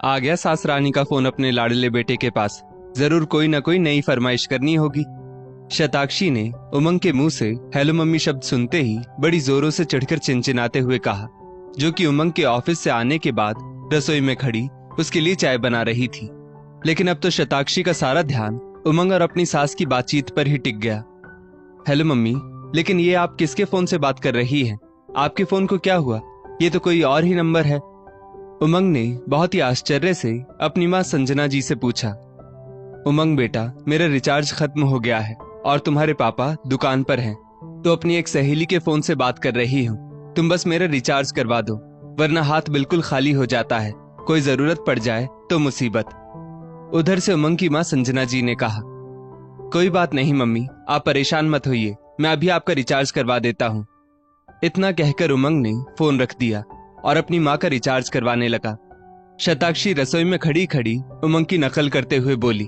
आ गया सास रानी का फोन अपने लाडले बेटे के पास। जरूर कोई ना कोई नई फरमाइश करनी होगी। शताक्षी ने उमंग के मुंह से हेलो मम्मी शब्द सुनते ही बड़ी जोरों से चढ़कर चिनचिनाते हुए कहा, जो कि उमंग के ऑफिस से आने के बाद रसोई में खड़ी उसके लिए चाय बना रही थी। लेकिन अब तो शताक्षी का सारा ध्यान उमंग और अपनी सास की बातचीत पर ही टिक गया। हेलो मम्मी, लेकिन ये आप किसके फोन से बात कर रही हैं? आपके फोन को क्या हुआ? ये तो कोई और ही नंबर है। उमंग ने बहुत ही आश्चर्य से अपनी माँ संजना जी से पूछा। उमंग बेटा, मेरा रिचार्ज खत्म हो गया है और तुम्हारे पापा दुकान पर हैं, तो अपनी एक सहेली के फोन से बात कर रही हूँ। तुम बस मेरा रिचार्ज करवा दो, वरना हाथ बिल्कुल खाली हो जाता है। कोई जरूरत पड़ जाए तो मुसीबत। उधर से उमंग की माँ संजना जी ने कहा, कोई बात नहीं मम्मी, आप परेशान मत होइए, मैं अभी आपका रिचार्ज करवा देता हूँ। इतना कहकर उमंग ने फोन रख दिया और अपनी माँ का रिचार्ज करवाने लगा। शताक्षी रसोई में खड़ी खड़ी उमंग की नकल करते हुए बोली,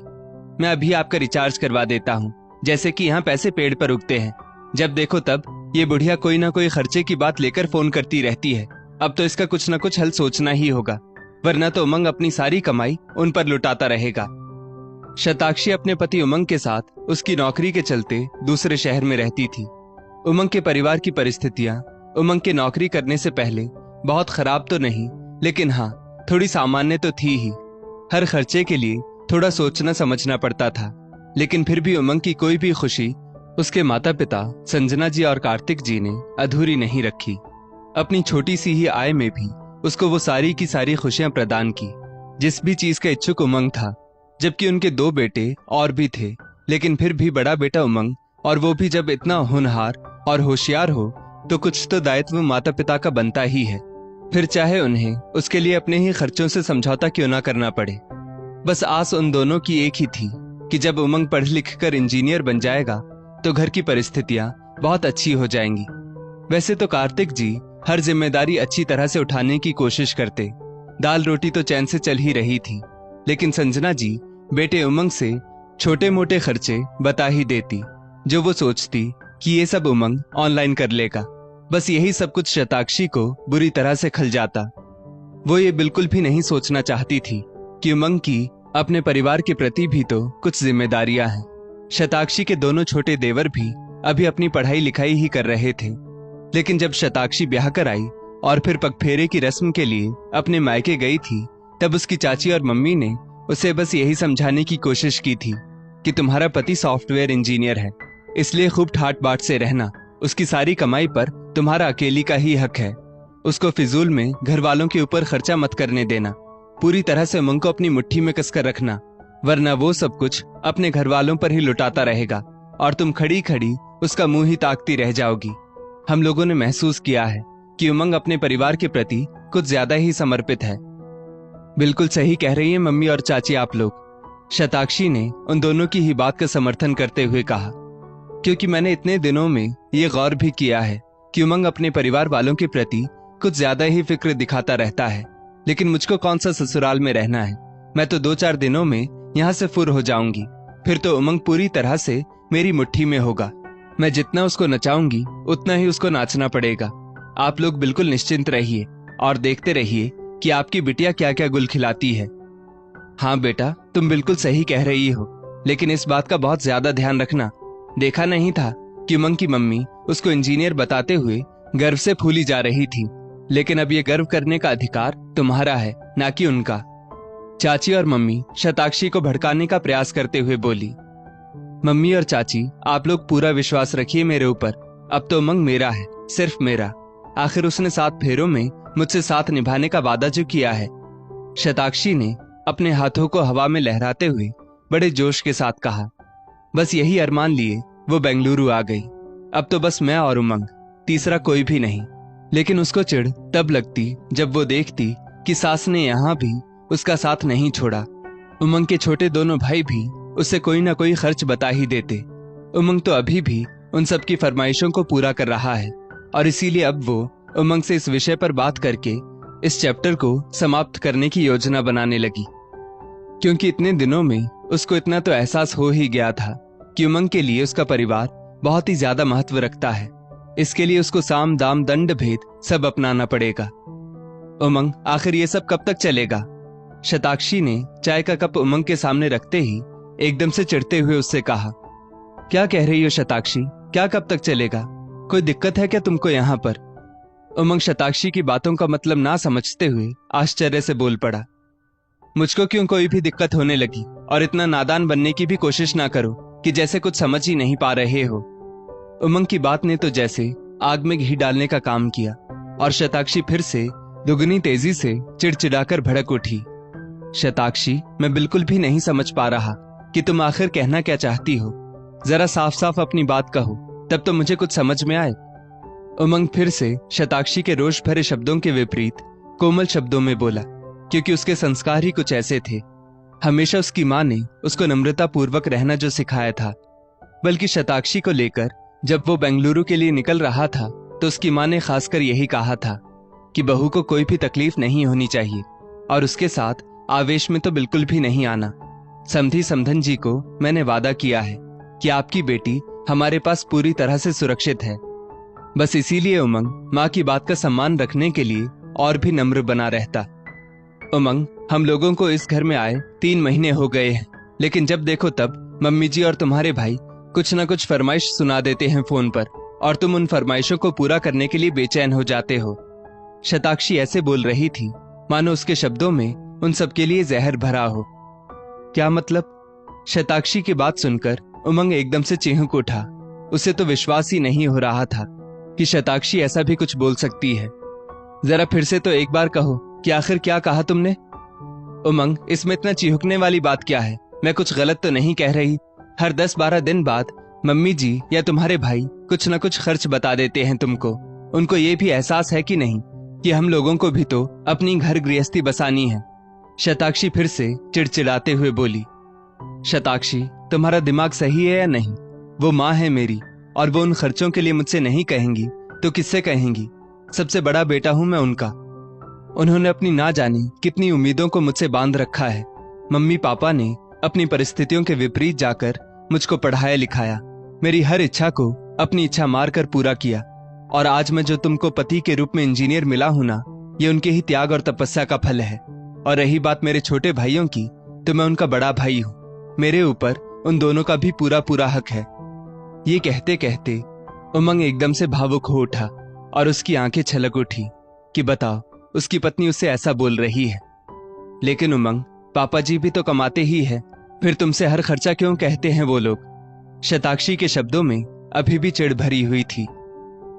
मैं अभी आपका रिचार्ज करवा देता हूँ, जैसे कि यहाँ पैसे पेड़ पर उगते हैं। जब देखो तब ये बुढ़िया कोई ना कोई खर्चे की बात लेकर फोन करती रहती है। अब तो इसका कुछ ना कुछ हल सोचना ही होगा, वरना तो उमंग अपनी सारी कमाई उन पर लुटाता रहेगा। शताक्षी अपने पति उमंग के साथ उसकी नौकरी के चलते दूसरे शहर में रहती थी। उमंग के परिवार की परिस्थितियां उमंग के नौकरी करने से पहले बहुत खराब तो नहीं, लेकिन हाँ, थोड़ी सामान्य तो थी ही। हर खर्चे के लिए थोड़ा सोचना समझना पड़ता था, लेकिन फिर भी उमंग की कोई भी खुशी उसके माता पिता संजना जी और कार्तिक जी ने अधूरी नहीं रखी। अपनी छोटी सी ही आय में भी उसको वो सारी की सारी खुशियां प्रदान की, जिस भी चीज का इच्छुक उमंग था। जबकि उनके 2 बेटे और भी थे, लेकिन फिर भी बड़ा बेटा उमंग, और वो भी जब इतना होनहार और होशियार हो, तो कुछ तो दायित्व माता पिता का बनता ही है, फिर चाहे उन्हें उसके लिए अपने ही खर्चों से समझौता क्यों ना करना पड़े। बस आस उन दोनों की एक ही थी कि जब उमंग पढ़ लिख कर इंजीनियर बन जाएगा तो घर की परिस्थितियां बहुत अच्छी हो जाएंगी। वैसे तो कार्तिक जी हर जिम्मेदारी अच्छी तरह से उठाने की कोशिश करते, दाल रोटी तो चैन से चल ही रही थी, लेकिन संजना जी बेटे उमंग से छोटे मोटे खर्चे बता ही देती, जो वो सोचती कि ये सब उमंग ऑनलाइन कर लेगा। बस यही सब कुछ शताक्षी को बुरी तरह से खल जाता। वो ये बिल्कुल भी नहीं सोचना चाहती थी कि उमंग की अपने परिवार के प्रति भी तो कुछ जिम्मेदारियां हैं। शताक्षी के दोनों छोटे देवर भी अभी अपनी पढ़ाई लिखाई ही कर रहे थे, लेकिन जब शताक्षी ब्याह कर आई और फिर पगफेरे की रस्म के लिए अपने मायके गई थी, तब उसकी चाची और मम्मी ने उसे बस यही समझाने की कोशिश की थी कि तुम्हारा पति सॉफ्टवेयर इंजीनियर है, इसलिए खूब ठाट बाट से रहना। उसकी सारी कमाई पर तुम्हारा अकेली का ही हक है। उसको फिजूल में घर वालों के ऊपर खर्चा मत करने देना। पूरी तरह से उमंग को अपनी मुट्ठी में कसकर रखना, वरना वो सब कुछ अपने घर वालों पर ही लुटाता रहेगा और तुम खड़ी खड़ी उसका मुंह ही ताकती रह जाओगी। हम लोगों ने महसूस किया है कि उमंग अपने परिवार के प्रति कुछ ज्यादा ही समर्पित है। बिल्कुल सही कह रही है मम्मी और चाची आप लोग, शताक्षी ने उन दोनों की ही बात का समर्थन करते हुए कहा, क्योंकि मैंने इतने दिनों में ये गौर भी किया है कि उमंग अपने परिवार वालों के प्रति कुछ ज्यादा ही फिक्र दिखाता रहता है। लेकिन मुझको कौन सा ससुराल में रहना है, मैं तो 2-4 दिनों में यहाँ से फुर हो जाऊंगी। फिर तो उमंग पूरी तरह से मेरी मुट्ठी में होगा। मैं जितना उसको नचाऊंगी उतना ही उसको नाचना पड़ेगा। आप लोग बिल्कुल निश्चिंत रहिए और देखते रहिए कि आपकी बिटिया क्या क्या गुल खिलाती है। हाँ बेटा, तुम बिल्कुल सही कह रही हो, लेकिन इस बात का बहुत ज्यादा ध्यान रखना। देखा नहीं था कि उमंग की मम्मी उसको इंजीनियर बताते हुए गर्व से फूली जा रही थी, लेकिन अब ये गर्व करने का अधिकार तुम्हारा है, ना कि उनका। चाची और मम्मी शताक्षी को भड़काने का प्रयास करते हुए बोली, मम्मी और चाची आप लोग पूरा विश्वास रखिए मेरे ऊपर। अब तो उमंग मेरा है, सिर्फ मेरा। आखिर उसने 7 फेरों में मुझसे साथ निभाने का वादा जो किया है। शताक्षी ने अपने हाथों को हवा में लहराते हुए बड़े जोश के साथ कहा। बस यही अरमान लिए वो बेंगलुरु आ गई। अब तो बस मैं और उमंग, तीसरा कोई भी नहीं। लेकिन उसको चिढ़ तब लगती जब वो देखती कि सास ने यहाँ भी उसका साथ नहीं छोड़ा। उमंग के छोटे दोनों भाई भी उससे कोई ना कोई खर्च बता ही देते। उमंग तो अभी भी उन सब की फरमाइशों को पूरा कर रहा है, और इसीलिए अब वो उमंग से इस विषय पर बात करके इस चैप्टर को समाप्त करने की योजना बनाने लगी। क्योंकि इतने दिनों में उसको इतना तो एहसास हो ही गया था कि उमंग के लिए उसका परिवार बहुत ही ज्यादा महत्व रखता है। इसके लिए उसको साम दाम दंड भेद सब अपनाना पड़ेगा। उमंग, आखिर ये सब कब तक चलेगा? शताक्षी ने चाय का कप उमंग के सामने रखते ही एकदम से चिढ़ते हुए उससे कहा, क्या कह रही हो शताक्षी? क्या कब तक चलेगा? कोई दिक्कत है क्या तुमको यहाँ पर? उमंग शताक्षी की बातों का मतलब ना समझते हुए आश्चर्य से बोल पड़ा, मुझको क्यों कोई भी दिक्कत होने लगी? और इतना नादान बनने की भी कोशिश ना करो कि जैसे कुछ समझ ही नहीं पा रहे हो। उमंग की बात ने तो जैसे आग में घी डालने का काम किया और शताक्षी फिर से दुगनी तेजी से चिड़चिड़ाकर भड़क उठी। शताक्षी, मैं बिल्कुल भी नहीं समझ पा रहा कि तुम आखिर कहना क्या चाहती हो। जरा साफ साफ अपनी बात कहो, तब तो मुझे कुछ समझ में आए। उमंग फिर से शताक्षी के रोष भरे शब्दों के विपरीत कोमल शब्दों में बोला, क्योंकि उसके संस्कार ही कुछ ऐसे थे। हमेशा उसकी माँ ने उसको नम्रता पूर्वक रहना जो सिखाया था। बल्कि शताक्षी को लेकर जब वो बेंगलुरु के लिए निकल रहा था तो उसकी माँ ने खासकर यही कहा था कि बहू को कोई भी तकलीफ नहीं होनी चाहिए और उसके साथ आवेश में तो बिल्कुल भी नहीं आना। समधी समधन जी को मैंने वादा किया है कि आपकी बेटी हमारे पास पूरी तरह से सुरक्षित है। बस इसीलिए उमंग माँ की बात का सम्मान रखने के लिए और भी नम्र बना रहता। उमंग, हम लोगों को इस घर में आए 3 महीने हो गए हैं, लेकिन जब देखो तब मम्मी जी और तुम्हारे भाई कुछ न कुछ फरमाइश सुना देते हैं फोन पर और तुम उन फरमाइशों को पूरा करने के लिए बेचैन हो जाते हो। शताक्षी ऐसे बोल रही थी मानो उसके शब्दों में उन सबके लिए जहर भरा हो। क्या मतलब? शताक्षी की बात सुनकर उमंग एकदम से चीख उठा। उसे तो विश्वास ही नहीं हो रहा था कि शताक्षी ऐसा भी कुछ बोल सकती है। जरा फिर से तो एक बार कहो कि आखिर क्या कहा तुमने? उमंग, इसमें इतना चिहुकने वाली बात क्या है? मैं कुछ गलत तो नहीं कह रही। हर 10-12 दिन बाद मम्मी जी या तुम्हारे भाई कुछ न कुछ खर्च बता देते हैं तुमको। उनको ये भी एहसास है कि नहीं कि हम लोगों को भी तो अपनी घर गृहस्थी बसानी है। शताक्षी फिर से चिड़चिड़ाते हुए बोली, शताक्षी, तुम्हारा दिमाग सही है या नहीं? वो माँ है मेरी और वो उन खर्चों के लिए मुझसे नहीं कहेंगी तो किससे कहेंगी? सबसे बड़ा बेटा हूं मैं उनका। उन्होंने अपनी ना जाने कितनी उम्मीदों को मुझसे बांध रखा है। मम्मी पापा ने अपनी परिस्थितियों के विपरीत जाकर मुझको पढ़ाया लिखाया, मेरी हर इच्छा को अपनी इच्छा मारकर पूरा किया और आज मैं जो तुमको पति के रूप में इंजीनियर मिला हूं ना, ये उनके ही त्याग और तपस्या का फल है। और रही बात मेरे छोटे भाइयों की, तो मैं उनका बड़ा भाई हूं। मेरे ऊपर उन दोनों का भी पूरा पूरा हक है। ये कहते कहते उमंग एकदम से भावुक हो उठा और उसकी आंखें छलक उठी कि बताओ, उसकी पत्नी उससे ऐसा बोल रही है। लेकिन उमंग, पापा जी भी तो कमाते ही है, फिर तुमसे हर खर्चा क्यों कहते हैं वो लोग? शताक्षी के शब्दों में अभी भी चिढ़ भरी हुई थी।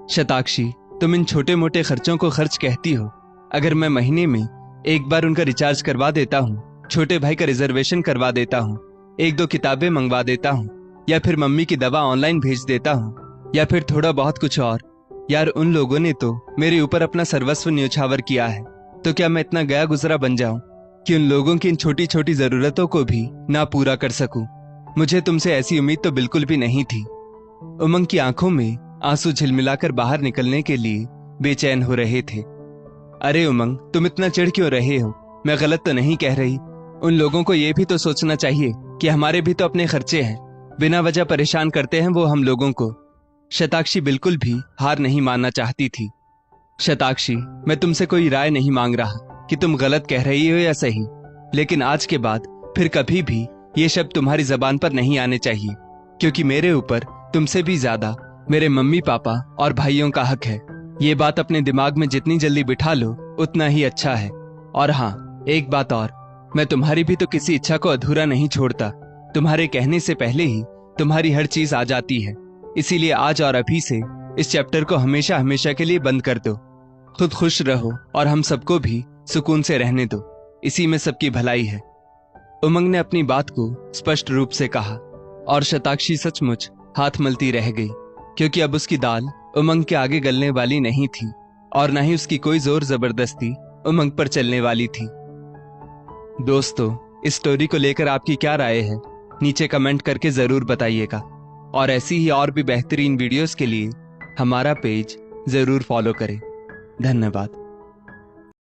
शताक्षी, तुम इन छोटे मोटे खर्चों को खर्च कहती हो। अगर मैं महीने में एक बार उनका रिचार्ज करवा देता हूँ, छोटे भाई का रिजर्वेशन करवा देता हूँ, 1-2 किताबें मंगवा देता हूँ, या फिर मम्मी की दवा ऑनलाइन भेज देता हूँ, या फिर थोड़ा बहुत कुछ और, यार उन लोगों ने तो मेरे ऊपर अपना सर्वस्व न्योछावर किया है। तो क्या मैं इतना गया गुजरा बन जाऊं कि उन लोगों की इन छोटी छोटी जरूरतों को भी ना पूरा कर सकूं? मुझे तुमसे ऐसी उम्मीद तो बिल्कुल भी नहीं थी। उमंग की आंखों में आंसू झिलमिलाकर बाहर निकलने के लिए बेचैन हो रहे थे। अरे उमंग, तुम इतना चिढ़ क्यों रहे हो? मैं गलत तो नहीं कह रही। उन लोगों को ये भी तो सोचना चाहिए कि हमारे भी तो अपने खर्चे हैं। बिना वजह परेशान करते हैं वो हम लोगों को। शताक्षी बिल्कुल भी हार नहीं मानना चाहती थी। शताक्षी, मैं तुमसे कोई राय नहीं मांग रहा कि तुम गलत कह रही हो या सही, लेकिन आज के बाद फिर कभी भी ये शब्द तुम्हारी जबान पर नहीं आने चाहिए, क्योंकि मेरे ऊपर तुमसे भी ज्यादा मेरे मम्मी पापा और भाइयों का हक है। ये बात अपने दिमाग में जितनी जल्दी बिठा लो उतना ही अच्छा है। और हाँ, एक बात और, मैं तुम्हारी भी तो किसी इच्छा को अधूरा नहीं छोड़ता। तुम्हारे कहने से पहले ही तुम्हारी हर चीज आ जाती है। इसीलिए आज और अभी से इस चैप्टर को हमेशा हमेशा के लिए बंद कर दो। खुद खुश रहो और हम सबको भी सुकून से रहने दो। इसी में सबकी भलाई है। उमंग ने अपनी बात को स्पष्ट रूप से कहा और शताक्षी सचमुच हाथ मलती रह गई, क्योंकि अब उसकी दाल उमंग के आगे गलने वाली नहीं थी और न ही उसकी कोई जोर जबरदस्ती उमंग पर चलने वाली थी। दोस्तों, इस स्टोरी को लेकर आपकी क्या राय है? नीचे कमेंट करके जरूर बताइएगा और ऐसी ही और भी बेहतरीन वीडियोस के लिए हमारा पेज जरूर फॉलो करें। धन्यवाद।